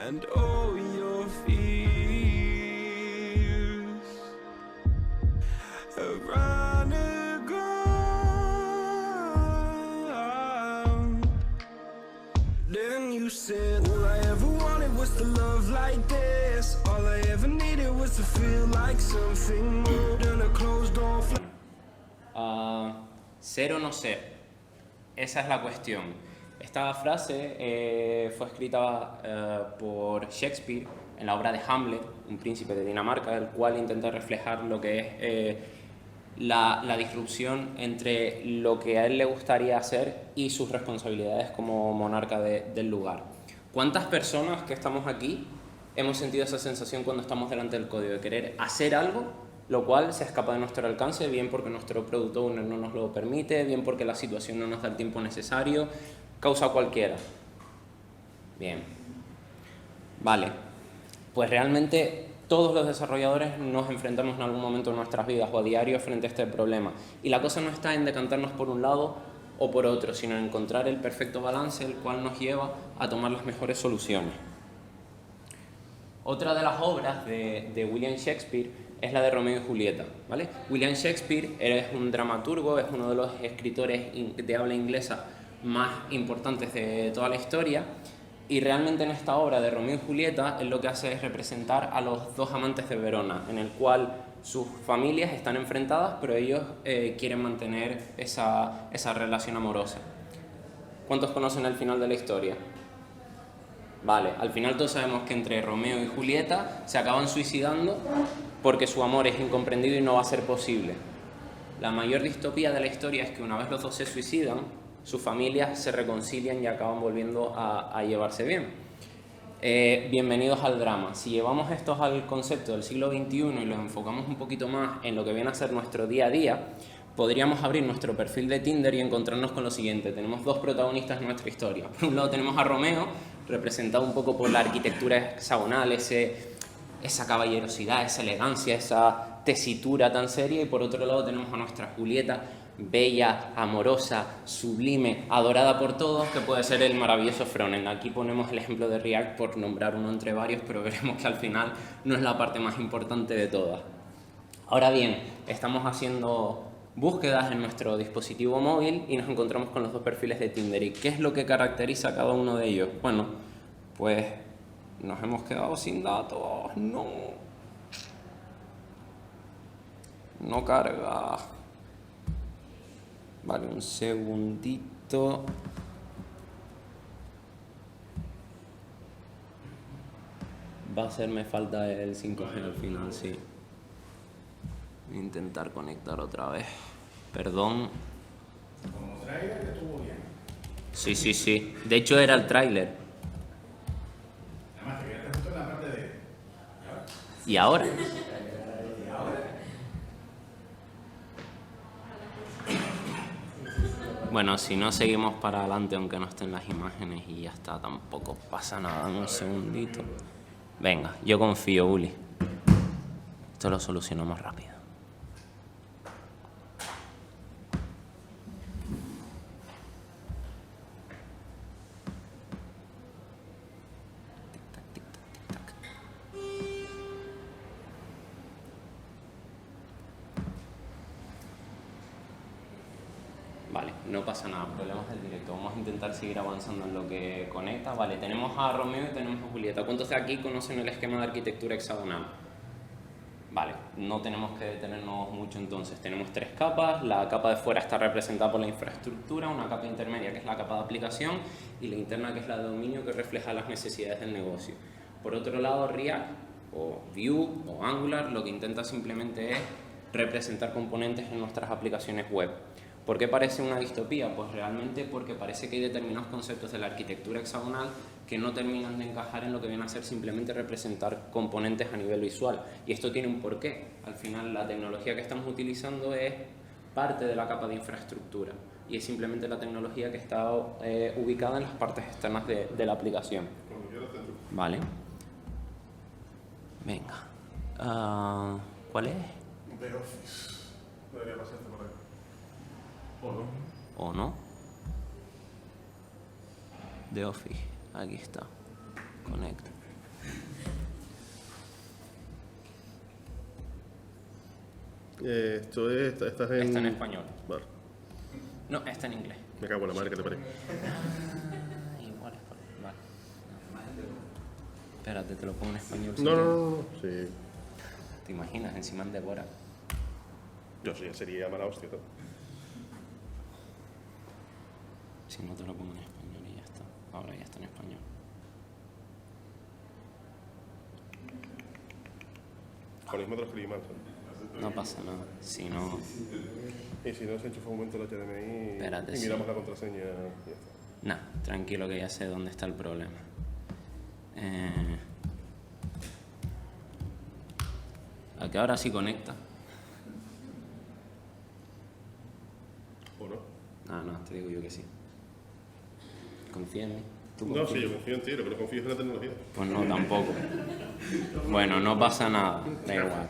and all your fears have run aground. Then you said, all I ever wanted was to love like this. All I ever needed was to feel like something more than a closed door. Ser o no ser. Esa es la cuestión. Esta frase fue escrita por Shakespeare en la obra de Hamlet, un príncipe de Dinamarca, el cual intenta reflejar lo que es la disrupción entre lo que a él le gustaría hacer y sus responsabilidades como monarca del lugar. ¿Cuántas personas que estamos aquí hemos sentido esa sensación cuando estamos delante del código de querer hacer algo, lo cual se escapa de nuestro alcance, bien porque nuestro product owner no nos lo permite, bien porque la situación no nos da el tiempo necesario, causa cualquiera? Bien. Vale. Pues realmente todos los desarrolladores nos enfrentamos en algún momento de nuestras vidas o a diario frente a este problema. Y la cosa no está en decantarnos por un lado o por otro, sino en encontrar el perfecto balance, el cual nos lleva a tomar las mejores soluciones. Otra de las obras de William Shakespeare es la de Romeo y Julieta, ¿vale? William Shakespeare es un dramaturgo, es uno de los escritores de habla inglesa más importantes de toda la historia, y realmente en esta obra de Romeo y Julieta él lo que hace es representar a los dos amantes de Verona, en el cual sus familias están enfrentadas, pero ellos quieren mantener esa relación amorosa. ¿Cuántos conocen el final de la historia? Vale, al final todos sabemos que entre Romeo y Julieta se acaban suicidando porque su amor es incomprendido y no va a ser posible. La mayor distopía de la historia es que una vez los dos se suicidan, sus familias se reconcilian y acaban volviendo a llevarse bien. Bienvenidos al drama. Si llevamos estos al concepto del siglo XXI y los enfocamos un poquito más en lo que viene a ser nuestro día a día, podríamos abrir nuestro perfil de Tinder y encontrarnos con lo siguiente. Tenemos dos protagonistas en nuestra historia. Por un lado tenemos a Romeo, representado un poco por la arquitectura hexagonal, esa caballerosidad, esa elegancia, esa tesitura tan seria, y por otro lado tenemos a nuestra Julieta, bella, amorosa, sublime, adorada por todos, que puede ser el maravilloso frontend. Aquí ponemos el ejemplo de React por nombrar uno entre varios, pero veremos que al final no es la parte más importante de todas. Ahora bien, estamos haciendo búsquedas en nuestro dispositivo móvil y nos encontramos con los dos perfiles de Tinder. ¿Y qué es lo que caracteriza a cada uno de ellos? Bueno, pues nos hemos quedado sin datos. No carga. Vale, un segundito. Va a hacerme falta el 5G al final, sí. Voy a intentar conectar otra vez. Perdón. Como trailer estuvo bien. Sí. De hecho era el tráiler. Además te quedaste justo en la parte de... ¿Y ahora? Bueno, si no seguimos para adelante, aunque no estén las imágenes y ya está, tampoco pasa nada. Un segundito. Venga, yo confío, Uli. Esto lo solucionamos rápido. Vale, no pasa nada, problemas del directo. Vamos a intentar seguir avanzando en lo que conecta. Vale, tenemos a Romeo y tenemos a Julieta. ¿Cuántos de aquí conocen el esquema de arquitectura hexagonal? Vale, no tenemos que detenernos mucho entonces. Tenemos tres capas. La capa de fuera está representada por la infraestructura, una capa intermedia que es la capa de aplicación y la interna que es la de dominio, que refleja las necesidades del negocio. Por otro lado, React o Vue o Angular lo que intenta simplemente es representar componentes en nuestras aplicaciones web. ¿Por qué parece una distopía? Pues realmente porque parece que hay determinados conceptos de la arquitectura hexagonal que no terminan de encajar en lo que viene a ser simplemente representar componentes a nivel visual. Y esto tiene un porqué. Al final la tecnología que estamos utilizando es parte de la capa de infraestructura y es simplemente la tecnología que está ubicada en las partes externas de la aplicación. Vale. Venga. ¿Cuál es? De Office. Debería pasarte por ahí. ¿O no? The Office, aquí está. Conecta. Estás en... Está en español. Vale. No, está en inglés. Me cago en la madre que te pare. Igual es vale. Espérate, te lo pongo en español. No. Sí. ¿Te imaginas? Encima en Devora. Yo sí, sería mala hostia, ¿no? Si no te lo pongo en español y ya está. Ahora ya está en español. Con el mismo transferir mal, ¿sabes? No pasa nada. Si no... Y si no, se enchufa un momento el HDMI Espérate, y sí. miramos la contraseña y ya está. Nah, tranquilo que ya sé dónde está el problema. ¿A qué hora sí conecta? ¿O no? Ah, no, te digo yo que sí. Confía en mí. ¿Tú No, confías? sí, yo confío en ti, lo que no confío es en la tecnología. Pues no, tampoco. Bueno, no pasa nada, da igual.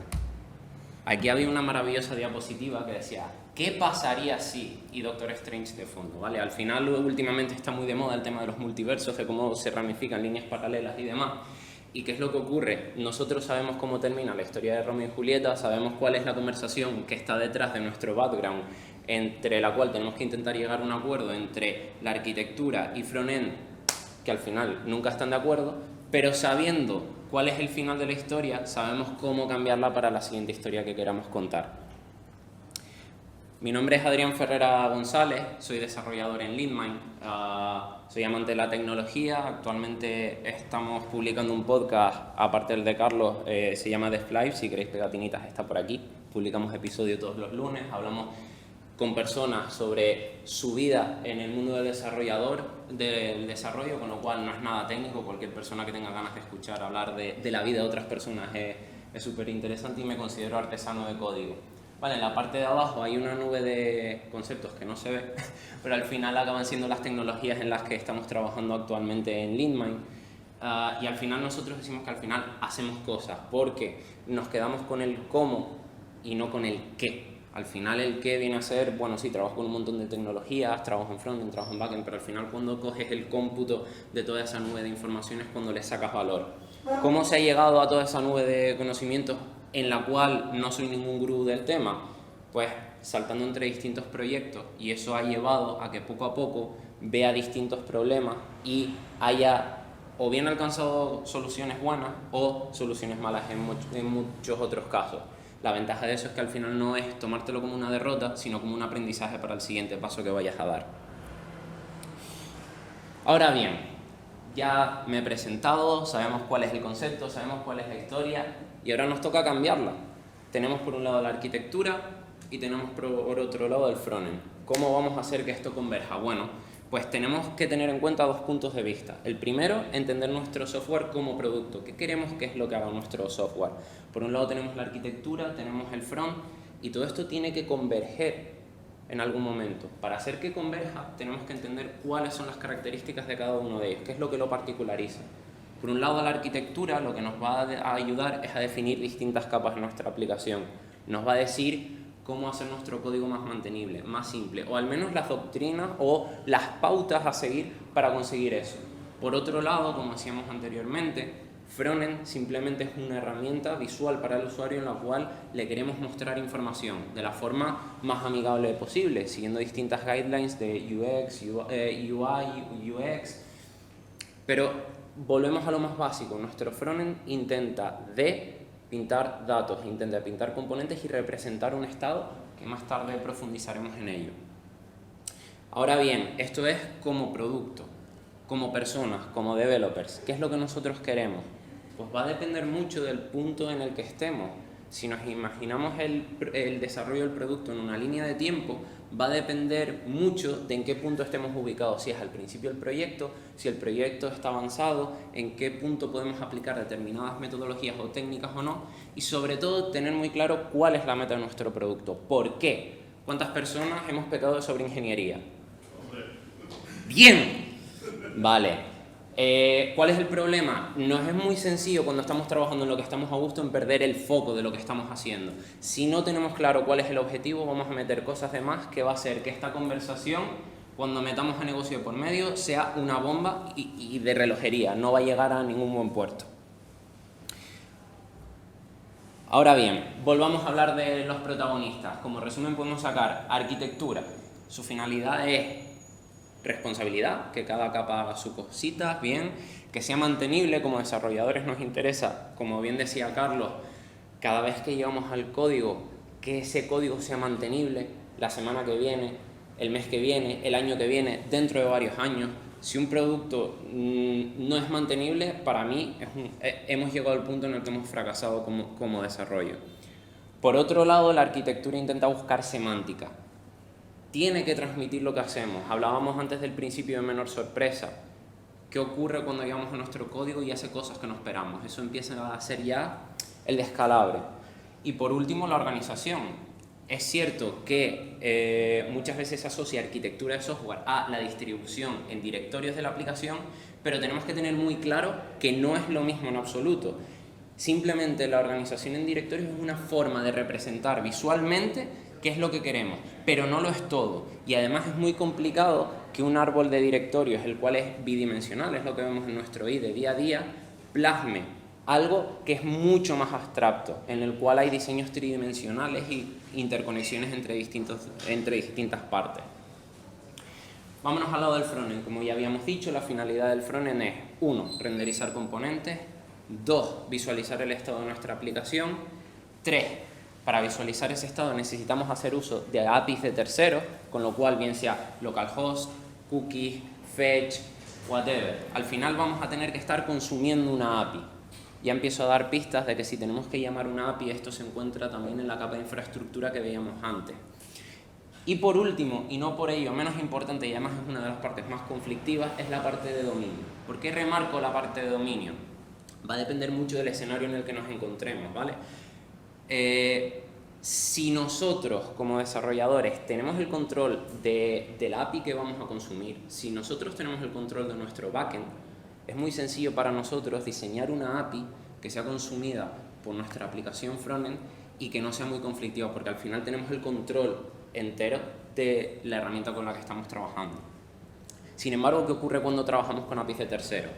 Aquí había una maravillosa diapositiva que decía ¿qué pasaría si? Y Doctor Strange de fondo, ¿vale? Al final últimamente está muy de moda el tema de los multiversos, de cómo se ramifican líneas paralelas y demás. ¿Y qué es lo que ocurre? Nosotros sabemos cómo termina la historia de Romeo y Julieta, sabemos cuál es la conversación que está detrás de nuestro background, entre la cual tenemos que intentar llegar a un acuerdo entre la arquitectura y frontend, que al final nunca están de acuerdo, pero sabiendo cuál es el final de la historia, sabemos cómo cambiarla para la siguiente historia que queramos contar. Mi nombre es Adrián Ferrera González, soy desarrollador en Leadmind, soy amante de la tecnología, actualmente estamos publicando un podcast, aparte del de Carlos, se llama The Fly, si queréis pegatinitas está por aquí, publicamos episodios todos los lunes, hablamos con personas sobre su vida en el mundo del desarrollo, con lo cual no es nada técnico, cualquier persona que tenga ganas de escuchar hablar de la vida de otras personas es súper interesante y me considero artesano de código. Vale, en la parte de abajo hay una nube de conceptos que no se ve, pero al final acaban siendo las tecnologías en las que estamos trabajando actualmente en Leadmind. Y al final nosotros decimos que al final hacemos cosas, porque nos quedamos con el cómo y no con el qué. Al final el qué viene a ser, bueno, sí, trabajo con un montón de tecnologías, trabajo en frontend, trabajo en backend, pero al final cuando coges el cómputo de toda esa nube de información es cuando le sacas valor. ¿Cómo se ha llegado a toda esa nube de conocimientos en la cual no soy ningún gurú del tema? Pues saltando entre distintos proyectos, y eso ha llevado a que poco a poco vea distintos problemas y haya o bien alcanzado soluciones buenas o soluciones malas en muchos otros casos. La ventaja de eso es que al final no es tomártelo como una derrota, sino como un aprendizaje para el siguiente paso que vayas a dar. Ahora bien, ya me he presentado, sabemos cuál es el concepto, sabemos cuál es la historia y ahora nos toca cambiarla. Tenemos por un lado la arquitectura y tenemos por otro lado el frontend. ¿Cómo vamos a hacer que esto converja? Bueno, pues tenemos que tener en cuenta dos puntos de vista. El primero, entender nuestro software como producto. ¿Qué queremos que es lo que haga nuestro software? Por un lado tenemos la arquitectura, tenemos el front y todo esto tiene que converger en algún momento. Para hacer que converja tenemos que entender cuáles son las características de cada uno de ellos, qué es lo que lo particulariza. Por un lado la arquitectura lo que nos va a ayudar es a definir distintas capas de nuestra aplicación. Nos va a decir cómo hacer nuestro código más mantenible, más simple, o al menos las doctrinas o las pautas a seguir para conseguir eso. Por otro lado, como decíamos anteriormente, frontend simplemente es una herramienta visual para el usuario en la cual le queremos mostrar información de la forma más amigable posible, siguiendo distintas guidelines de UX, UI, UX, pero volvemos a lo más básico. Nuestro frontend intenta pintar datos, intenta pintar componentes y representar un estado que más tarde profundizaremos en ello. Ahora bien, esto es como producto, como personas, como developers. ¿Qué es lo que nosotros queremos? Pues va a depender mucho del punto en el que estemos. Si nos imaginamos el desarrollo del producto en una línea de tiempo, va a depender mucho de en qué punto estemos ubicados, si es al principio del proyecto, si el proyecto está avanzado, en qué punto podemos aplicar determinadas metodologías o técnicas o no, y sobre todo tener muy claro cuál es la meta de nuestro producto. ¿Por qué? ¿Cuántas personas hemos pecado de sobreingeniería? ¡Bien! Vale. ¿Cuál es el problema? Nos es muy sencillo cuando estamos trabajando en lo que estamos a gusto en perder el foco de lo que estamos haciendo. Si no tenemos claro cuál es el objetivo, vamos a meter cosas de más que va a hacer que esta conversación, cuando metamos a negocio por medio, sea una bomba y de relojería, no va a llegar a ningún buen puerto. Ahora bien, volvamos a hablar de los protagonistas. Como resumen podemos sacar arquitectura. Su finalidad es responsabilidad, que cada capa haga sus cositas bien, que sea mantenible. Como desarrolladores nos interesa, como bien decía Carlos, cada vez que llevamos al código, que ese código sea mantenible la semana que viene, el mes que viene, el año que viene, dentro de varios años. Si un producto no es mantenible, para mí hemos llegado al punto en el que hemos fracasado como desarrollo. Por otro lado, la arquitectura intenta buscar semántica. Tiene que transmitir lo que hacemos. Hablábamos antes del principio de menor sorpresa. ¿Qué ocurre cuando llegamos a nuestro código y hace cosas que no esperamos? Eso empieza a ser ya el descalabre. Y por último, la organización. Es cierto que muchas veces se asocia arquitectura de software a la distribución en directorios de la aplicación, pero tenemos que tener muy claro que no es lo mismo en absoluto. Simplemente la organización en directorios es una forma de representar visualmente qué es lo que queremos, pero no lo es todo. Y además es muy complicado que un árbol de directorios, el cual es bidimensional, es lo que vemos en nuestro IDE día a día, plasme algo que es mucho más abstracto, en el cual hay diseños tridimensionales y interconexiones entre distintas partes. Vámonos al lado del frontend. Como ya habíamos dicho, la finalidad del frontend es 1. Renderizar componentes. 2. Visualizar el estado de nuestra aplicación. 3. Para visualizar ese estado necesitamos hacer uso de APIs de terceros, con lo cual bien sea localhost, cookies, fetch, whatever. Al final vamos a tener que estar consumiendo una API. Ya empiezo a dar pistas de que si tenemos que llamar una API, esto se encuentra también en la capa de infraestructura que veíamos antes. Y por último, y no por ello menos importante, y además es una de las partes más conflictivas, es la parte de dominio. ¿Por qué remarco la parte de dominio? Va a depender mucho del escenario en el que nos encontremos, ¿vale? Si nosotros como desarrolladores tenemos el control de la API que vamos a consumir, si nosotros tenemos el control de nuestro backend, es muy sencillo para nosotros diseñar una API que sea consumida por nuestra aplicación frontend y que no sea muy conflictiva, porque al final tenemos el control entero de la herramienta con la que estamos trabajando. Sin embargo, ¿qué ocurre cuando trabajamos con APIs de terceros?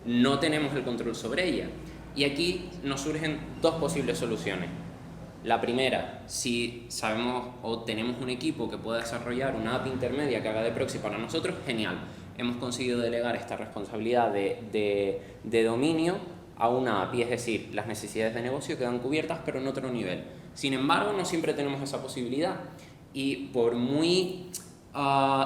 No tenemos el control sobre ella. Y aquí nos surgen dos posibles soluciones. La primera, si sabemos o tenemos un equipo que pueda desarrollar una API intermedia que haga de proxy para nosotros, genial. Hemos conseguido delegar esta responsabilidad de dominio a una API, es decir, las necesidades de negocio quedan cubiertas pero en otro nivel. Sin embargo, no siempre tenemos esa posibilidad y por muy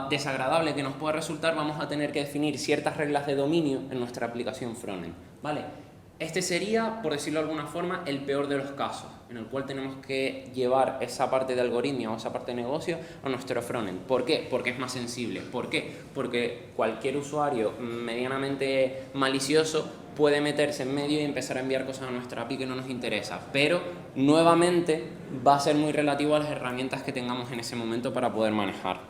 desagradable que nos pueda resultar, vamos a tener que definir ciertas reglas de dominio en nuestra aplicación frontend, ¿vale? Este sería, por decirlo de alguna forma, el peor de los casos, en el cual tenemos que llevar esa parte de algoritmia o esa parte de negocio a nuestro frontend. ¿Por qué? Porque es más sensible. ¿Por qué? Porque cualquier usuario medianamente malicioso puede meterse en medio y empezar a enviar cosas a nuestra API que no nos interesa. Pero, nuevamente, va a ser muy relativo a las herramientas que tengamos en ese momento para poder manejar.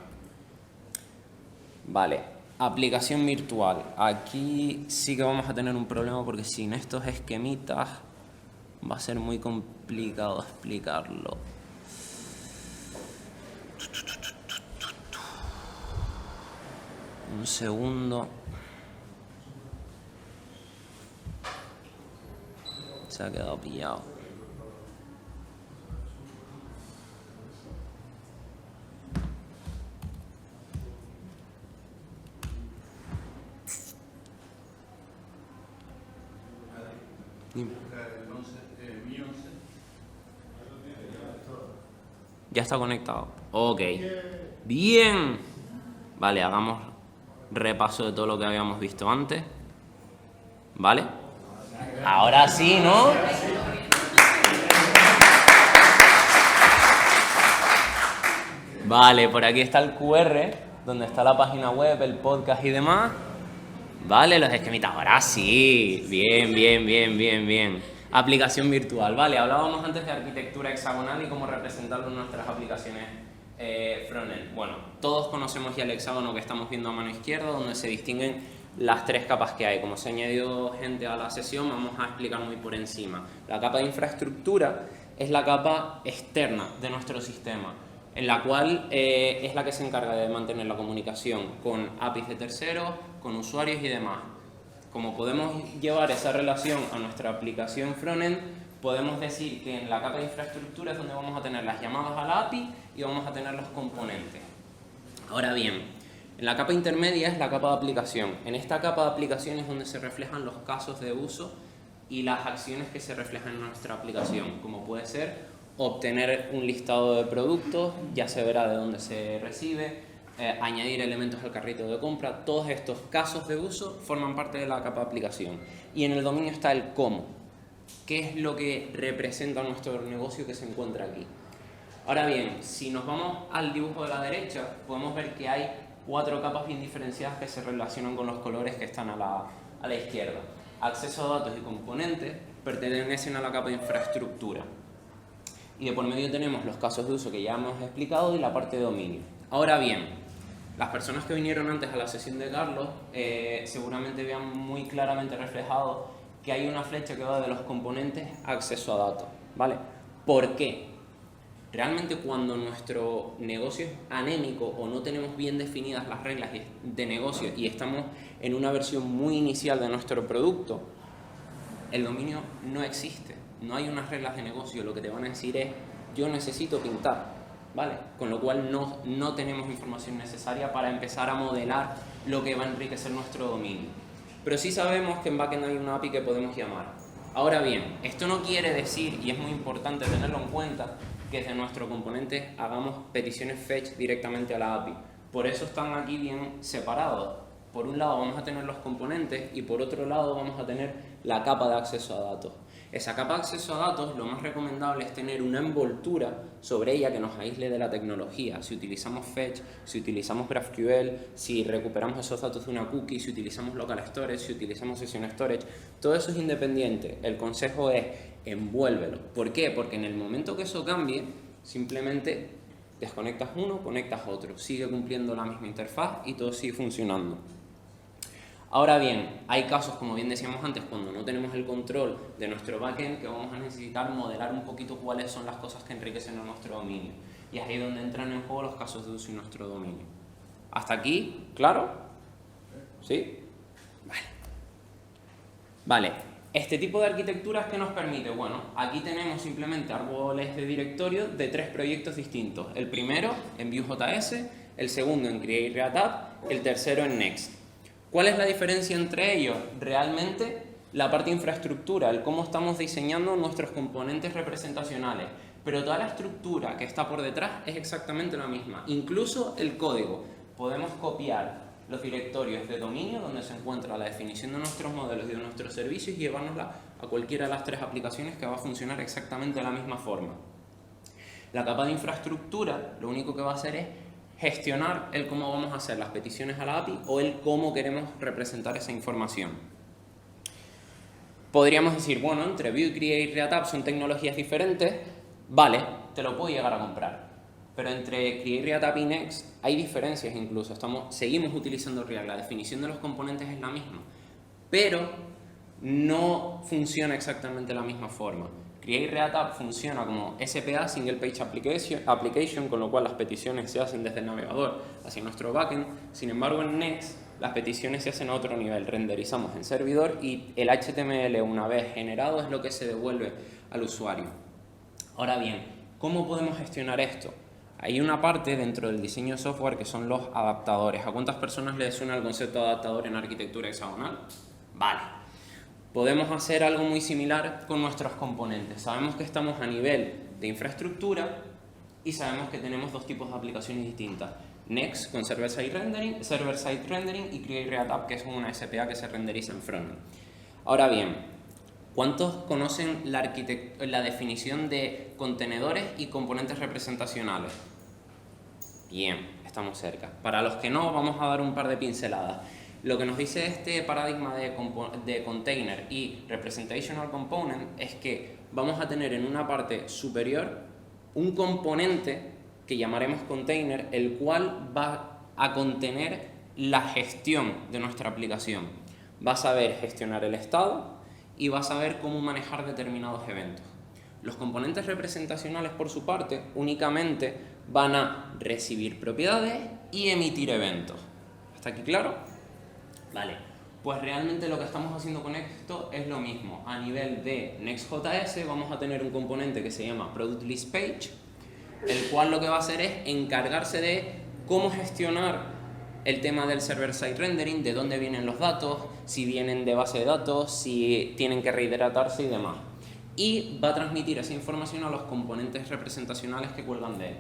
Vale. Aplicación virtual. Aquí sí que vamos a tener un problema porque sin estos esquemitas va a ser muy complicado explicarlo. Un segundo. Se ha quedado pillado. Ya está conectado. Ok. Bien. Vale, hagamos repaso de todo lo que habíamos visto antes. ¿Vale? Ahora sí, ¿no? Vale, por aquí está el QR, donde está la página web, el podcast y demás. Vale, los esquemitas. Ahora sí. Bien. Aplicación virtual. Vale, hablábamos antes de arquitectura hexagonal y cómo representarlo en nuestras aplicaciones frontend. Bueno, todos conocemos ya el hexágono que estamos viendo a mano izquierda, donde se distinguen las tres capas que hay. Como se ha añadido gente a la sesión, vamos a explicar muy por encima. La capa de infraestructura es la capa externa de nuestro sistema, en la cual es la que se encarga de mantener la comunicación con APIs de terceros, con usuarios y demás. Como podemos llevar esa relación a nuestra aplicación frontend, podemos decir que en la capa de infraestructura es donde vamos a tener las llamadas a la API y vamos a tener los componentes. Ahora bien, en la capa intermedia es la capa de aplicación. En esta capa de aplicación es donde se reflejan los casos de uso y las acciones que se reflejan en nuestra aplicación, como puede ser obtener un listado de productos, ya se verá de dónde se recibe, añadir elementos al carrito de compra. Todos estos casos de uso forman parte de la capa de aplicación. Y en el dominio está el cómo, qué es lo que representa nuestro negocio que se encuentra aquí. Ahora bien, si nos vamos al dibujo de la derecha, podemos ver que hay 4 capas bien diferenciadas que se relacionan con los colores que están a la izquierda. Acceso a datos y componentes pertenecen a la capa de infraestructura. Y de por medio tenemos los casos de uso que ya hemos explicado y la parte de dominio. Ahora bien, las personas que vinieron antes a la sesión de Carlos seguramente vean muy claramente reflejado que hay una flecha que va de los componentes a acceso a datos, ¿vale? ¿Por qué? Realmente cuando nuestro negocio es anémico o no tenemos bien definidas las reglas de negocio y estamos en una versión muy inicial de nuestro producto, el dominio no existe, no hay unas reglas de negocio, lo que te van a decir es yo necesito pintar, ¿vale? Con lo cual no tenemos información necesaria para empezar a modelar lo que va a enriquecer nuestro dominio. Pero sí sabemos que en backend hay una API que podemos llamar. Ahora bien, esto no quiere decir, y es muy importante tenerlo en cuenta, que desde nuestro componente hagamos peticiones fetch directamente a la API. Por eso están aquí bien separados. Por un lado vamos a tener los componentes y por otro lado vamos a tener la capa de acceso a datos. Esa capa de acceso a datos, lo más recomendable es tener una envoltura sobre ella que nos aísle de la tecnología. Si utilizamos Fetch, si utilizamos GraphQL, si recuperamos esos datos de una cookie, si utilizamos Local Storage, si utilizamos Session Storage, todo eso es independiente. El consejo es envuélvelo. ¿Por qué? Porque en el momento que eso cambie, simplemente desconectas uno, conectas otro. Sigue cumpliendo la misma interfaz y todo sigue funcionando. Ahora bien, hay casos, como bien decíamos antes, cuando no tenemos el control de nuestro backend, que vamos a necesitar modelar un poquito cuáles son las cosas que enriquecen a nuestro dominio. Y es ahí donde entran en juego los casos de uso y nuestro dominio. ¿Hasta aquí? ¿Claro? ¿Sí? Vale. Este tipo de arquitecturas, ¿qué nos permite? Bueno, aquí tenemos simplemente árboles de directorio de 3 proyectos distintos. El primero en Vue.js, el segundo en Create.React, el tercero en Next. ¿Cuál es la diferencia entre ellos? Realmente la parte de infraestructura, el cómo estamos diseñando nuestros componentes representacionales, pero toda la estructura que está por detrás es exactamente la misma, incluso el código. Podemos copiar los directorios de dominio donde se encuentra la definición de nuestros modelos y de nuestros servicios y llevárnosla a cualquiera de las 3 aplicaciones que va a funcionar exactamente de la misma forma. La capa de infraestructura lo único que va a hacer es gestionar el cómo vamos a hacer las peticiones a la API o el cómo queremos representar esa información. Podríamos decir, bueno, entre Vue, Create y React App son tecnologías diferentes, vale, te lo puedo llegar a comprar. Pero entre Create, React App y Next hay diferencias incluso, seguimos utilizando React, la definición de los componentes es la misma, pero no funciona exactamente de la misma forma. Create React App funciona como SPA, Single Page Application, con lo cual las peticiones se hacen desde el navegador hacia nuestro backend. Sin embargo, en Next las peticiones se hacen a otro nivel, renderizamos en servidor y el HTML una vez generado es lo que se devuelve al usuario. Ahora bien, ¿cómo podemos gestionar esto? Hay una parte dentro del diseño de software que son los adaptadores. ¿A cuántas personas les suena el concepto de adaptador en arquitectura hexagonal? Vale. Podemos hacer algo muy similar con nuestros componentes. Sabemos que estamos a nivel de infraestructura y sabemos que tenemos 2 tipos de aplicaciones distintas. Next con Server-Side Rendering y Create React App, que es una SPA que se renderiza en frontend. Ahora bien, ¿cuántos conocen la definición de contenedores y componentes representacionales? Bien, estamos cerca. Para los que no, vamos a dar un par de pinceladas. Lo que nos dice este paradigma de container y representational component es que vamos a tener en una parte superior un componente que llamaremos container, el cual va a contener la gestión de nuestra aplicación. Va a saber gestionar el estado y va a saber cómo manejar determinados eventos. Los componentes representacionales, por su parte, únicamente van a recibir propiedades y emitir eventos. ¿Hasta aquí claro? Vale. Pues realmente lo que estamos haciendo con esto es lo mismo. A nivel de Next.js vamos a tener un componente que se llama Product List Page, el cual lo que va a hacer es encargarse de cómo gestionar el tema del server-side rendering, de dónde vienen los datos, si vienen de base de datos, si tienen que rehidratarse y demás. Y va a transmitir esa información a los componentes representacionales que cuelgan de él.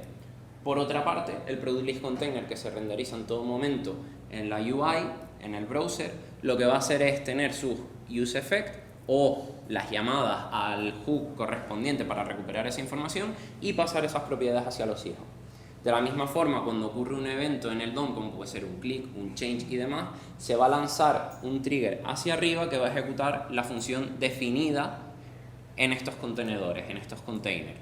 Por otra parte, el Product List Container, que se renderiza en todo momento en la UI, en el browser, lo que va a hacer es tener sus useEffect o las llamadas al hook correspondiente para recuperar esa información y pasar esas propiedades hacia los hijos. De la misma forma, cuando ocurre un evento en el DOM, como puede ser un click, un change y demás, se va a lanzar un trigger hacia arriba que va a ejecutar la función definida en estos contenedores, en estos containers.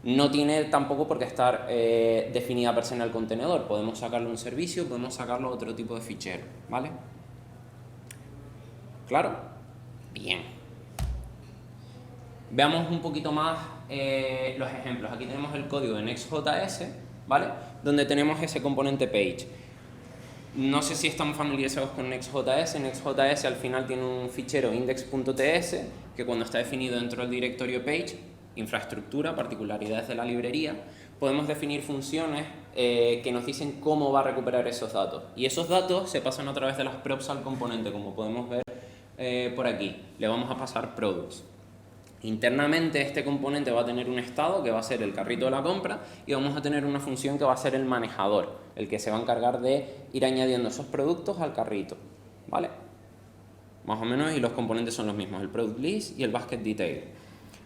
No tiene tampoco por qué estar definida per se en el contenedor. Podemos sacarle un servicio, podemos sacarlo otro tipo de fichero, ¿vale? ¿Claro? Bien. Veamos un poquito más los ejemplos. Aquí tenemos el código de Next.js, ¿vale? Donde tenemos ese componente page. No sé si están familiarizados con Next.js. Next.js al final tiene un fichero index.ts que cuando está definido dentro del directorio page, infraestructura, particularidades de la librería, podemos definir funciones que nos dicen cómo va a recuperar esos datos. Y esos datos se pasan a través de las props al componente, como podemos ver por aquí. Le vamos a pasar products. Internamente este componente va a tener un estado que va a ser el carrito de la compra y vamos a tener una función que va a ser el manejador, el que se va a encargar de ir añadiendo esos productos al carrito, ¿vale? Más o menos, y los componentes son los mismos, el product list y el basket detail.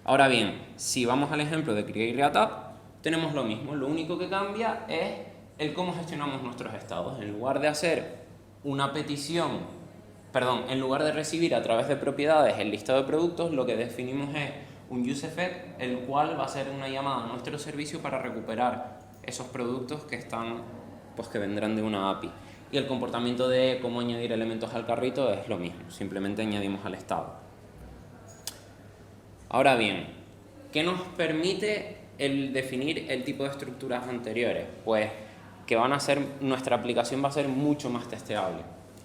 Ahora bien, si vamos al ejemplo de create a tab, tenemos lo mismo, lo único que cambia es el cómo gestionamos nuestros estados. En lugar de hacer una petición, en lugar de recibir a través de propiedades el listado de productos, lo que definimos es un useEffect, el cual va a ser una llamada a nuestro servicio para recuperar esos productos que están, pues que vendrán de una API. Y el comportamiento de cómo añadir elementos al carrito es lo mismo, simplemente añadimos al estado. Ahora bien, ¿qué nos permite el definir el tipo de estructuras anteriores? Pues que nuestra aplicación va a ser mucho más testeable.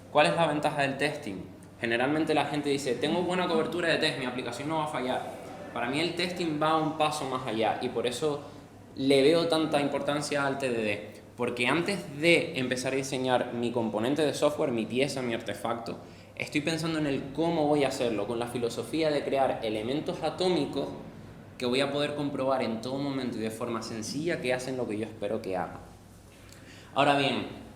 ¿Cuál es la ventaja del testing? Generalmente la gente dice, tengo buena cobertura de test, mi aplicación no va a fallar. Para mí el testing va un paso más allá y por eso le veo tanta importancia al TDD. Porque antes de empezar a diseñar mi componente de software, mi pieza, mi artefacto, estoy pensando en el cómo voy a hacerlo, con la filosofía de crear elementos atómicos que voy a poder comprobar en todo momento y de forma sencilla que hacen lo que yo espero que hagan. Ahora bien,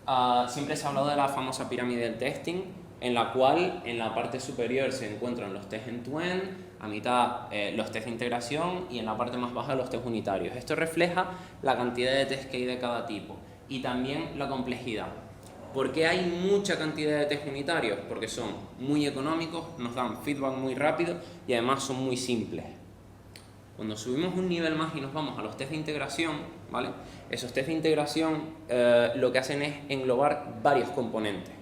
siempre se ha hablado de la famosa pirámide del testing, en la cual en la parte superior se encuentran los test end-to-end, a mitad los test de integración y en la parte más baja los test unitarios. Esto refleja la cantidad de test que hay de cada tipo y también la complejidad. ¿Por qué hay mucha cantidad de test unitarios? Porque son muy económicos, nos dan feedback muy rápido y además son muy simples. Cuando subimos un nivel más y nos vamos a los test de integración, ¿vale? Esos test de integración lo que hacen es englobar varios componentes.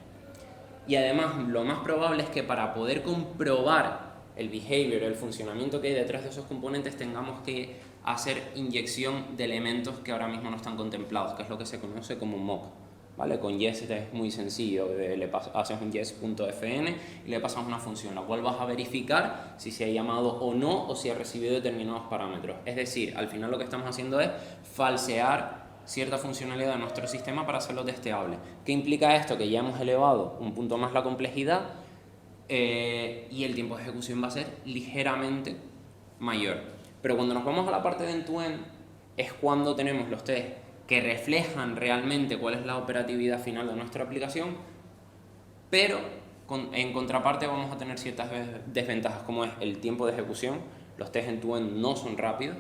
Y además lo más probable es que para poder comprobar el behavior, el funcionamiento que hay detrás de esos componentes, tengamos que hacer inyección de elementos que ahora mismo no están contemplados, que es lo que se conoce como mock. ¿Vale? Con Yes es muy sencillo, haces un yes.fn y le pasas una función, la cual vas a verificar si se ha llamado o no o si ha recibido determinados parámetros. Es decir, al final lo que estamos haciendo es falsear cierta funcionalidad de nuestro sistema para hacerlo testeable. ¿Qué implica esto? Que ya hemos elevado un punto más la complejidad y el tiempo de ejecución va a ser ligeramente mayor. Pero cuando nos vamos a la parte de end-to-end es cuando tenemos los test que reflejan realmente cuál es la operatividad final de nuestra aplicación, pero en contraparte vamos a tener ciertas desventajas como es el tiempo de ejecución. Los test end-to-end no son rápidos.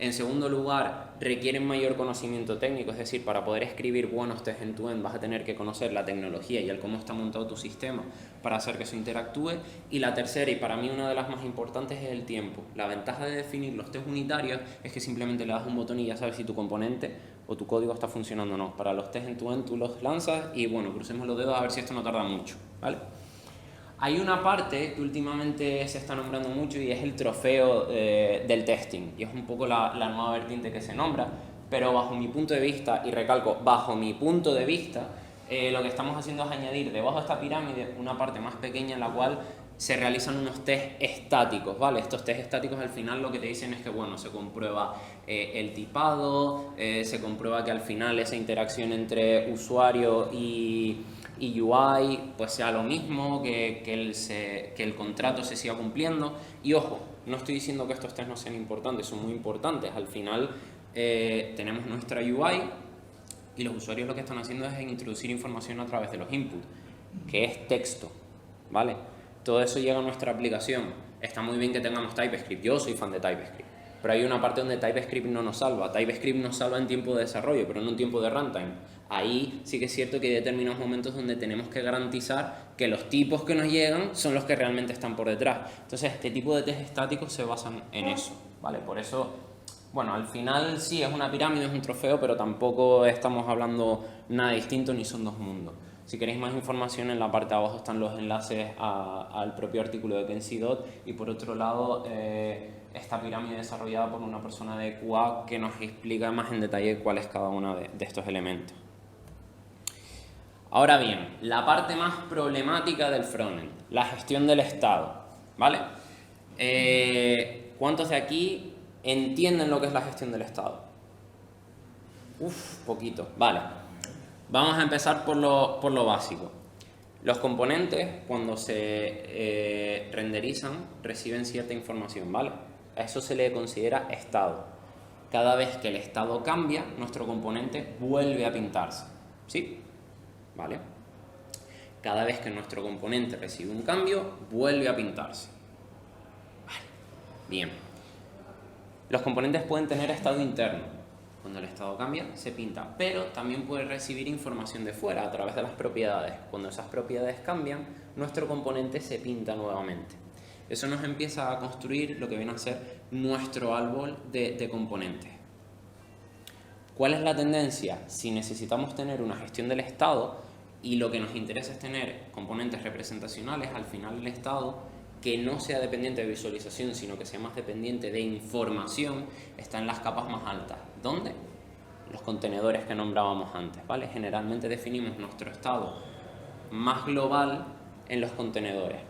En segundo lugar, requieren mayor conocimiento técnico, es decir, para poder escribir buenos test end-to-end vas a tener que conocer la tecnología y el cómo está montado tu sistema para hacer que eso interactúe. Y la tercera, y para mí una de las más importantes, es el tiempo. La ventaja de definir los test unitarios es que simplemente le das un botón y ya sabes si tu componente o tu código está funcionando o no. Para los test end-to-end tú los lanzas y bueno, crucemos los dedos a ver si esto no tarda mucho, ¿vale? Hay una parte que últimamente se está nombrando mucho y es el trofeo del testing, y es un poco la nueva vertiente que se nombra, pero bajo mi punto de vista, y recalco, bajo mi punto de vista, lo que estamos haciendo es añadir debajo de esta pirámide una parte más pequeña en la cual se realizan unos test estáticos, ¿vale? Estos test estáticos al final lo que te dicen es que, bueno, se comprueba el tipado, se comprueba que al final esa interacción entre usuario y UI pues sea lo mismo, que el contrato se siga cumpliendo. Y ojo, no estoy diciendo que estos test no sean importantes, son muy importantes. Al final tenemos nuestra UI y los usuarios lo que están haciendo es introducir información a través de los inputs, que es texto, ¿vale? Todo eso llega a nuestra aplicación. Está muy bien que tengamos TypeScript, yo soy fan de TypeScript, pero hay una parte donde TypeScript no nos salva. TypeScript nos salva en tiempo de desarrollo, pero no en tiempo de runtime. Ahí sí que es cierto que hay determinados momentos donde tenemos que garantizar que los tipos que nos llegan son los que realmente están por detrás. Entonces, este tipo de test estáticos se basan en eso, ¿vale? Por eso, bueno, al final sí es una pirámide, es un trofeo, pero tampoco estamos hablando nada distinto ni son dos mundos. Si queréis más información, en la parte de abajo están los enlaces al propio artículo de Kensidot y por otro lado esta pirámide desarrollada por una persona de QA que nos explica más en detalle cuál es cada uno de estos elementos. Ahora bien, la parte más problemática del frontend, la gestión del estado, ¿vale? ¿Cuántos de aquí entienden lo que es la gestión del estado? Poquito, vale. Vamos a empezar por lo básico. Los componentes, cuando se renderizan, reciben cierta información, ¿vale? A eso se le considera estado. Cada vez que el estado cambia, nuestro componente vuelve a pintarse, ¿sí? ¿Vale? Cada vez que nuestro componente recibe un cambio, vuelve a pintarse. Vale. Bien. Los componentes pueden tener estado interno. Cuando el estado cambia, se pinta, pero también puede recibir información de fuera a través de las propiedades. Cuando esas propiedades cambian, nuestro componente se pinta nuevamente. Eso nos empieza a construir lo que viene a ser nuestro árbol de componentes. ¿Cuál es la tendencia? Si necesitamos tener una gestión del estado y lo que nos interesa es tener componentes representacionales, al final el estado que no sea dependiente de visualización, sino que sea más dependiente de información, está en las capas más altas. ¿Dónde? Los contenedores que nombrábamos antes, ¿vale? Generalmente definimos nuestro estado más global en los contenedores.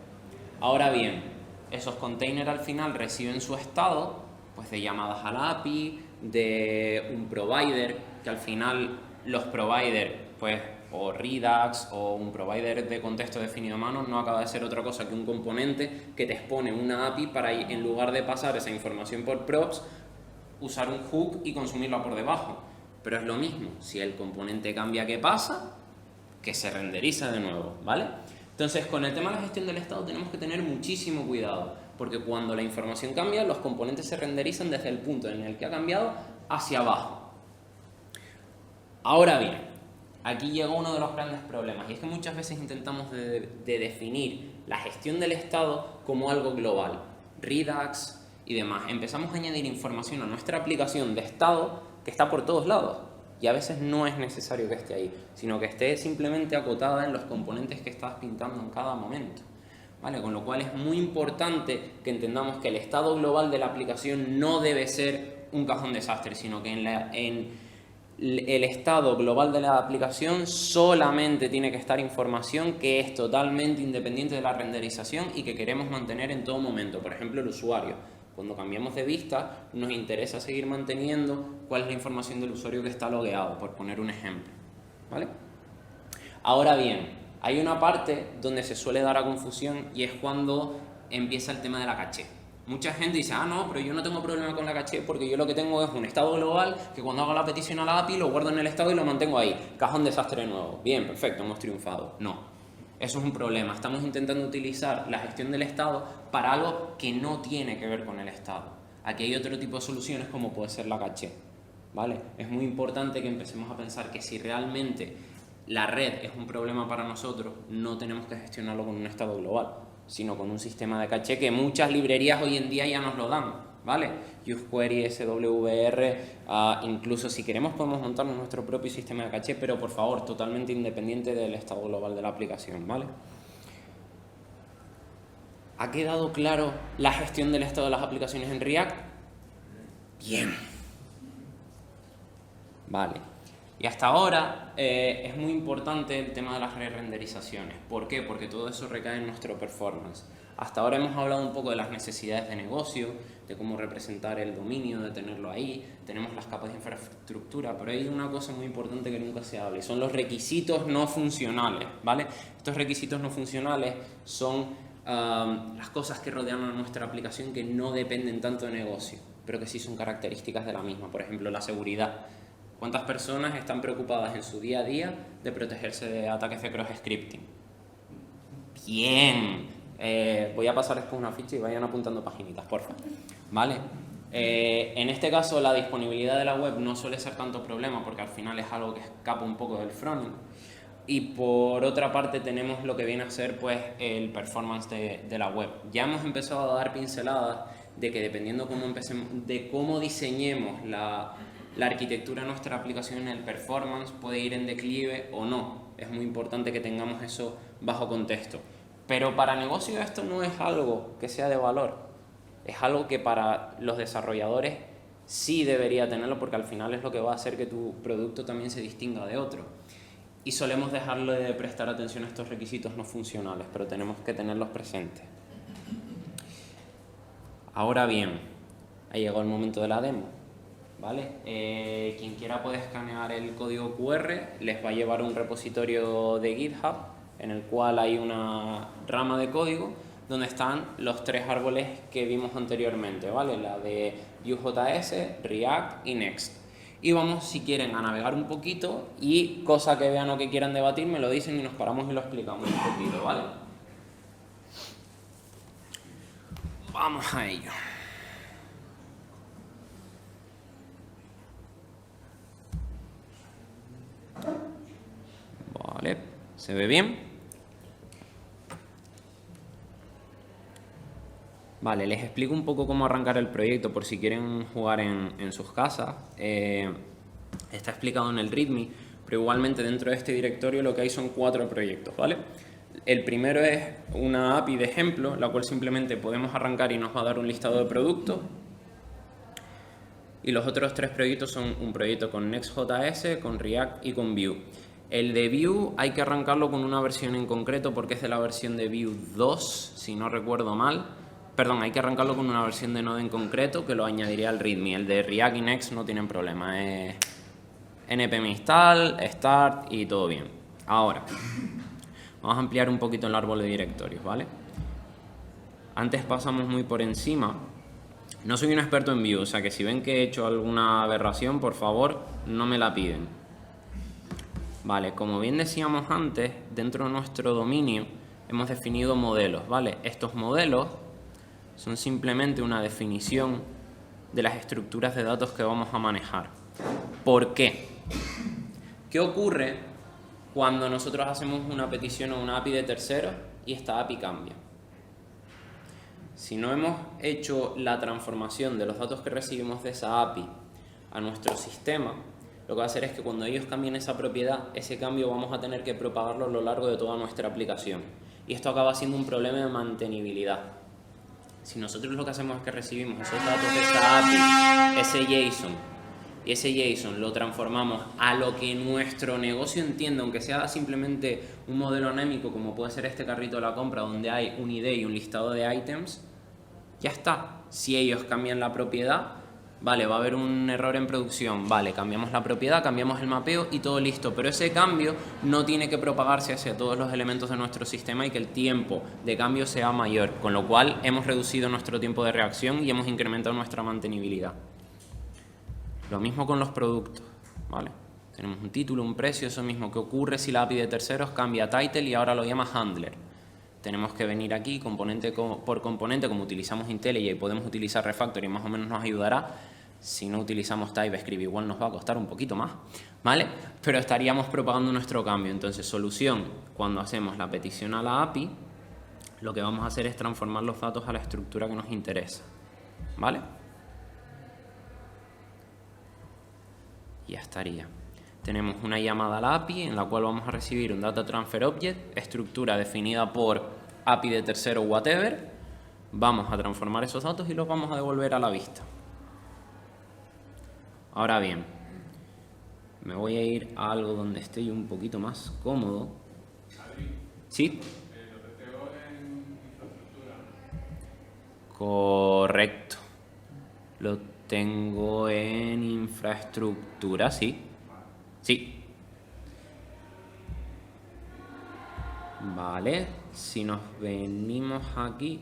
Ahora bien, esos containers al final reciben su estado pues de llamadas a la API, de un provider, que al final los providers pues o Redux o un provider de contexto definido a mano no acaba de ser otra cosa que un componente que te expone una API para, en lugar de pasar esa información por props, usar un hook y consumirla por debajo. Pero es lo mismo, si el componente cambia, ¿qué pasa? Que se renderiza de nuevo, ¿vale? Entonces, con el tema de la gestión del estado tenemos que tener muchísimo cuidado, porque cuando la información cambia, los componentes se renderizan desde el punto en el que ha cambiado hacia abajo. Ahora bien, aquí llega uno de los grandes problemas, y es que muchas veces intentamos de definir la gestión del estado como algo global, Redux y demás. Empezamos a añadir información a nuestra aplicación de estado que está por todos lados, y a veces no es necesario que esté ahí, sino que esté simplemente acotada en los componentes que estás pintando en cada momento, ¿vale? Con lo cual es muy importante que entendamos que el estado global de la aplicación no debe ser un cajón desastre, sino que en el estado global de la aplicación solamente tiene que estar información que es totalmente independiente de la renderización y que queremos mantener en todo momento. Por ejemplo, el usuario. Cuando cambiamos de vista, nos interesa seguir manteniendo cuál es la información del usuario que está logueado, por poner un ejemplo, ¿vale? Ahora bien, hay una parte donde se suele dar a confusión y es cuando empieza el tema de la caché. Mucha gente dice, no, pero yo no tengo problema con la caché porque yo lo que tengo es un estado global que cuando hago la petición a la API lo guardo en el estado y lo mantengo ahí. Cajón desastre de nuevo. Bien, perfecto, hemos triunfado. No, eso es un problema. Estamos intentando utilizar la gestión del estado para algo que no tiene que ver con el estado. Aquí hay otro tipo de soluciones como puede ser la caché, ¿vale? Es muy importante que empecemos a pensar que si realmente la red es un problema para nosotros, no tenemos que gestionarlo con un estado global, sino con un sistema de caché que muchas librerías hoy en día ya nos lo dan, ¿vale? useQuery, SWR, incluso si queremos podemos montarnos nuestro propio sistema de caché, pero por favor, totalmente independiente del estado global de la aplicación, ¿vale? ¿Ha quedado claro la gestión del estado de las aplicaciones en React? Bien. Vale. Y hasta ahora es muy importante el tema de las re-renderizaciones. ¿Por qué? Porque todo eso recae en nuestro performance. Hasta ahora hemos hablado un poco de las necesidades de negocio, de cómo representar el dominio, de tenerlo ahí, tenemos las capas de infraestructura, pero hay una cosa muy importante que nunca se habla y son los requisitos no funcionales, ¿vale? Estos requisitos no funcionales son las cosas que rodean a nuestra aplicación que no dependen tanto de negocio, pero que sí son características de la misma. Por ejemplo, la seguridad. ¿Cuántas personas están preocupadas en su día a día de protegerse de ataques de cross-scripting? Bien. Voy a pasar después una ficha y vayan apuntando paginitas, porfa. ¿Vale? En este caso, la disponibilidad de la web no suele ser tanto problema porque al final es algo que escapa un poco del frontend. Y por otra parte tenemos lo que viene a ser pues, el performance de la web. Ya hemos empezado a dar pinceladas de que dependiendo de cómo diseñemos la arquitectura de nuestra aplicación, el performance puede ir en declive o no. Es muy importante que tengamos eso bajo contexto. Pero para negocio esto no es algo que sea de valor. Es algo que para los desarrolladores sí debería tenerlo porque al final es lo que va a hacer que tu producto también se distinga de otro. Y solemos dejarle de prestar atención a estos requisitos no funcionales, pero tenemos que tenerlos presentes. Ahora bien, ha llegado el momento de la demo. ¿Vale? Quien quiera puede escanear el código QR, les va a llevar a un repositorio de GitHub en el cual hay una rama de código donde están los 3 árboles que vimos anteriormente, ¿vale? La de Vue.js, React y Next. Y vamos, si quieren, a navegar un poquito y cosa que vean o que quieran debatir, me lo dicen y nos paramos y lo explicamos un poquito, ¿vale? Vamos a ello. Vale, ¿se ve bien? Vale, les explico un poco cómo arrancar el proyecto por si quieren jugar en sus casas. Está explicado en el README, pero igualmente dentro de este directorio lo que hay son 4 proyectos, ¿vale? El primero es una API de ejemplo, la cual simplemente podemos arrancar y nos va a dar un listado de productos. Y los otros 3 proyectos son un proyecto con Next.js, con React y con Vue. El de Vue hay que arrancarlo con una versión en concreto porque es de la versión de Vue 2, si no recuerdo mal. Perdón, hay que arrancarlo con una versión de Node en concreto que lo añadiré al README. El de React y Next no tienen problema, es npm install, start y todo bien. Ahora, vamos a ampliar un poquito el árbol de directorios, ¿vale? Antes pasamos muy por encima. No soy un experto en Vue, o sea que si ven que he hecho alguna aberración, por favor, no me la piden. Vale, como bien decíamos antes, dentro de nuestro dominio hemos definido modelos, ¿vale? Estos modelos son simplemente una definición de las estructuras de datos que vamos a manejar. ¿Por qué? ¿Qué ocurre cuando nosotros hacemos una petición o una API de terceros y esta API cambia? Si no hemos hecho la transformación de los datos que recibimos de esa API a nuestro sistema, lo que va a hacer es que cuando ellos cambien esa propiedad, ese cambio vamos a tener que propagarlo a lo largo de toda nuestra aplicación. Y esto acaba siendo un problema de mantenibilidad. Si nosotros lo que hacemos es que recibimos esos datos de esa API, ese JSON, y ese JSON lo transformamos a lo que nuestro negocio entiende, aunque sea simplemente un modelo anémico como puede ser este carrito de la compra donde hay un ID y un listado de ítems, ya está. Si ellos cambian la propiedad, vale, va a haber un error en producción, vale, cambiamos la propiedad, cambiamos el mapeo y todo listo, pero ese cambio no tiene que propagarse hacia todos los elementos de nuestro sistema y que el tiempo de cambio sea mayor, con lo cual hemos reducido nuestro tiempo de reacción y hemos incrementado nuestra mantenibilidad. Lo mismo con los productos, ¿vale? Tenemos un título, un precio, eso mismo que ocurre si la API de terceros cambia title y ahora lo llama handler. Tenemos que venir aquí componente por componente, como utilizamos IntelliJ y podemos utilizar Refactor y más o menos nos ayudará. Si no utilizamos TypeScript igual nos va a costar un poquito más, ¿vale? Pero estaríamos propagando nuestro cambio. Entonces, solución, cuando hacemos la petición a la API, lo que vamos a hacer es transformar los datos a la estructura que nos interesa, ¿vale? Y ya estaría. Tenemos una llamada a la API en la cual vamos a recibir un Data Transfer Object, estructura definida por API de tercero whatever. Vamos a transformar esos datos y los vamos a devolver a la vista. Ahora bien, Me voy a ir a algo donde esté yo un poquito más cómodo. ¿Sí? Correcto. Lo tengo en infraestructura, sí. Sí. Vale. Si nos venimos aquí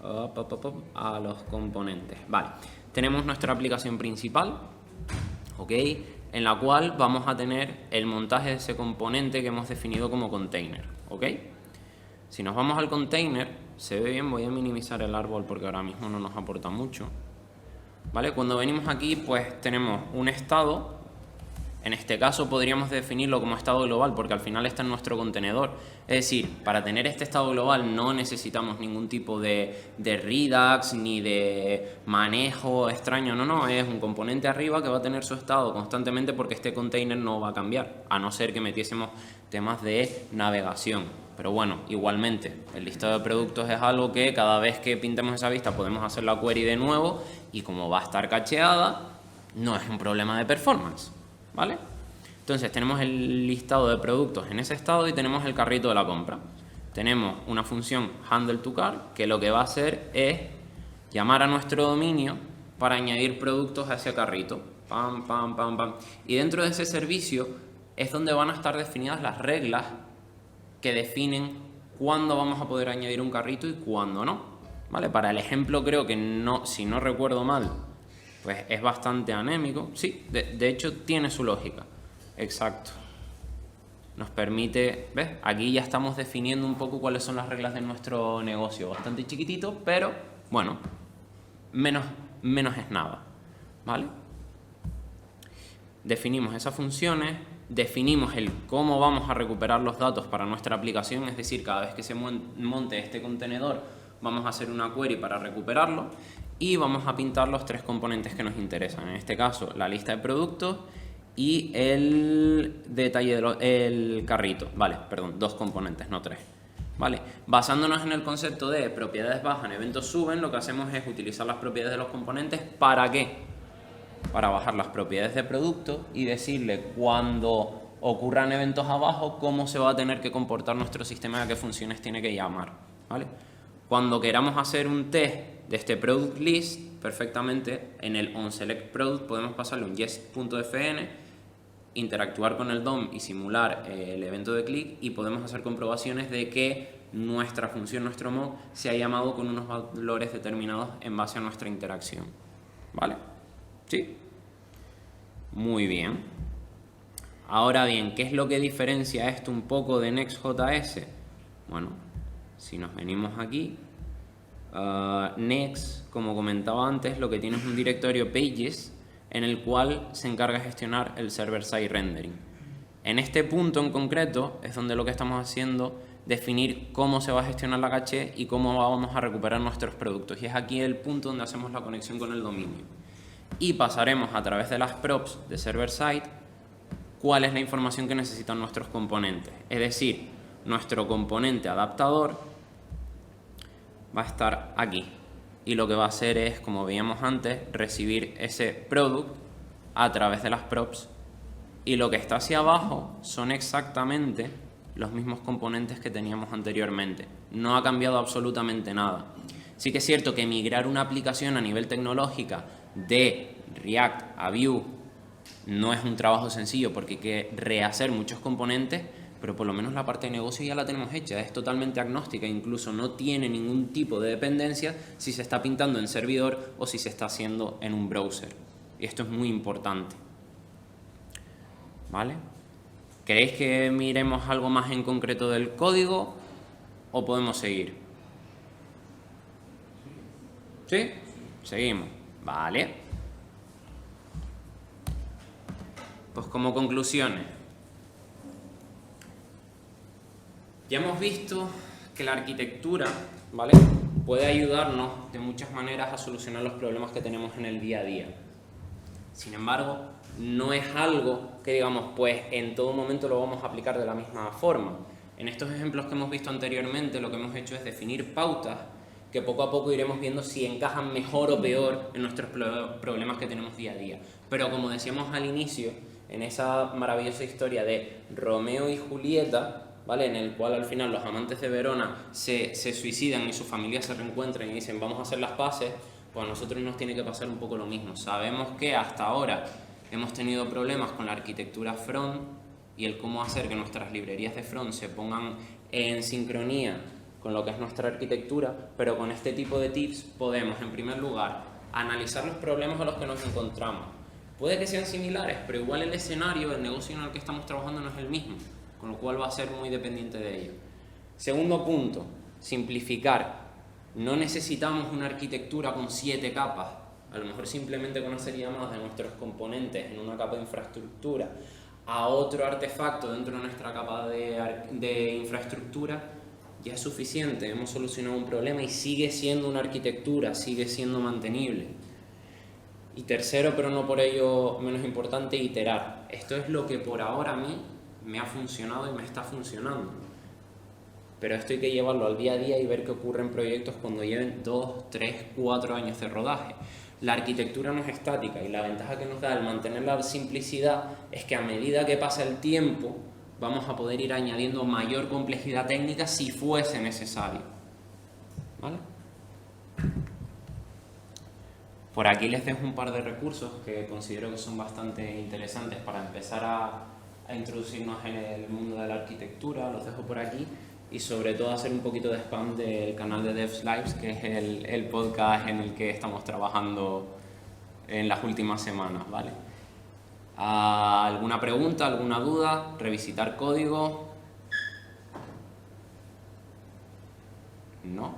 a los componentes. Vale. Tenemos nuestra aplicación principal, ¿ok? En la cual vamos a tener el montaje de ese componente que hemos definido como container, ¿ok? Si nos vamos al container, se ve bien, voy a minimizar el árbol porque ahora mismo no nos aporta mucho, ¿vale? Cuando venimos aquí, pues tenemos un estado, en este caso podríamos definirlo como estado global porque al final está en nuestro contenedor. Es decir, para tener este estado global no necesitamos ningún tipo de Redux ni de manejo extraño, no, es un componente arriba que va a tener su estado constantemente porque este container no va a cambiar, a no ser que metiésemos temas de navegación. Pero bueno, igualmente, el listado de productos es algo que cada vez que pintemos esa vista podemos hacer la query de nuevo y como va a estar cacheada, no es un problema de performance, ¿vale? Entonces tenemos el listado de productos en ese estado y tenemos el carrito de la compra. Tenemos una función handle2cart que lo que va a hacer es llamar a nuestro dominio para añadir productos a ese carrito. Pam, pam, pam, pam. Y dentro de ese servicio es donde van a estar definidas las reglas que definen cuándo vamos a poder añadir un carrito y cuándo no, ¿vale? Para el ejemplo creo que no, si no recuerdo mal, pues es bastante anémico. Sí, de hecho tiene su lógica. Exacto. Nos permite, ¿ves? Aquí ya estamos definiendo un poco cuáles son las reglas de nuestro negocio. Bastante chiquitito, pero bueno, menos es nada, ¿vale? Definimos esas funciones. Definimos el cómo vamos a recuperar los datos para nuestra aplicación, es decir, cada vez que se monte este contenedor vamos a hacer una query para recuperarlo y vamos a pintar los tres componentes que nos interesan, en este caso la lista de productos y el detalle del carrito, vale, perdón, dos componentes, no tres, vale. Basándonos en el concepto de propiedades bajan, eventos suben, lo que hacemos es utilizar las propiedades de los componentes, ¿para qué? Para bajar las propiedades de producto y decirle cuando ocurran eventos abajo cómo se va a tener que comportar nuestro sistema y a qué funciones tiene que llamar, ¿vale? Cuando queramos hacer un test de este product list, perfectamente en el onSelectProduct podemos pasarle un yes.fn, interactuar con el DOM y simular el evento de clic y podemos hacer comprobaciones de que nuestra función, nuestro mock, se ha llamado con unos valores determinados en base a nuestra interacción, ¿vale? ¿Sí? Muy bien. Ahora bien, ¿qué es lo que diferencia esto un poco de Next.js? Bueno, si nos venimos aquí, Next, como comentaba antes, lo que tiene es un directorio Pages en el cual se encarga de gestionar el server-side rendering. En este punto en concreto es donde lo que estamos haciendo definir cómo se va a gestionar la caché y cómo vamos a recuperar nuestros productos. Y es aquí el punto donde hacemos la conexión con el dominio. Y pasaremos a través de las props de server-side cuál es la información que necesitan nuestros componentes. Es decir, nuestro componente adaptador va a estar aquí. Y lo que va a hacer es, como veíamos antes, recibir ese product a través de las props. Y lo que está hacia abajo son exactamente los mismos componentes que teníamos anteriormente. No ha cambiado absolutamente nada. Sí que es cierto que migrar una aplicación a nivel tecnológica de React a Vue no es un trabajo sencillo porque hay que rehacer muchos componentes, pero por lo menos la parte de negocio ya la tenemos hecha, es totalmente agnóstica, incluso no tiene ningún tipo de dependencia si se está pintando en servidor o si se está haciendo en un browser. Y esto es muy importante, ¿vale? ¿Queréis que miremos algo más en concreto del código o podemos seguir? ¿Sí? Seguimos. Vale. Pues como conclusiones, ya hemos visto que la arquitectura, ¿vale?, puede ayudarnos de muchas maneras a solucionar los problemas que tenemos en el día a día. Sin embargo, no es algo que digamos, pues en todo momento lo vamos a aplicar de la misma forma. En estos ejemplos que hemos visto anteriormente, lo que hemos hecho es definir pautas que poco a poco iremos viendo si encajan mejor o peor en nuestros problemas que tenemos día a día. Pero como decíamos al inicio, en esa maravillosa historia de Romeo y Julieta, ¿vale? En el cual al final los amantes de Verona se suicidan y sus familias se reencuentran y dicen vamos a hacer las paces, pues a nosotros nos tiene que pasar un poco lo mismo. Sabemos que hasta ahora hemos tenido problemas con la arquitectura front y el cómo hacer que nuestras librerías de front se pongan en sincronía con lo que es nuestra arquitectura, pero con este tipo de tips podemos, en primer lugar, analizar los problemas a los que nos encontramos. Puede que sean similares, pero igual el escenario, el negocio en el que estamos trabajando no es el mismo, con lo cual va a ser muy dependiente de ello. Segundo punto, simplificar. No necesitamos una arquitectura con 7 capas, a lo mejor simplemente con una serie más de nuestros componentes en una capa de infraestructura a otro artefacto dentro de nuestra capa de infraestructura ya es suficiente, hemos solucionado un problema y sigue siendo una arquitectura, sigue siendo mantenible. Y tercero, pero no por ello menos importante, iterar. Esto es lo que por ahora a mí me ha funcionado y me está funcionando. Pero esto hay que llevarlo al día a día y ver qué ocurre en proyectos cuando lleven 2, 3, 4 años de rodaje. La arquitectura no es estática y la ventaja que nos da el mantener la simplicidad es que a medida que pasa el tiempo vamos a poder ir añadiendo mayor complejidad técnica si fuese necesario. ¿Vale? Por aquí les dejo un par de recursos que considero que son bastante interesantes para empezar a introducirnos en el mundo de la arquitectura. Los dejo por aquí y sobre todo hacer un poquito de spam del canal de Devs Lives, que es el podcast en el que estamos trabajando en las últimas semanas, ¿vale? ¿Alguna pregunta, alguna duda? ¿Revisitar código? ¿No?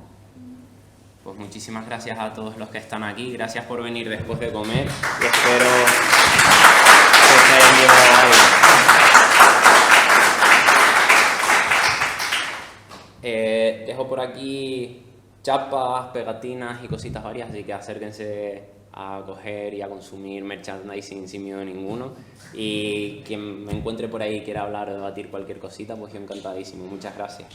Pues muchísimas gracias a todos los que están aquí, gracias por venir después de comer y espero que os hayan llevado algo. Dejo por aquí chapas, pegatinas y cositas varias, así que acérquense a coger y a consumir merchandising sin miedo ninguno. Y quien me encuentre por ahí y quiera hablar o debatir cualquier cosita, pues yo encantadísimo. Muchas gracias.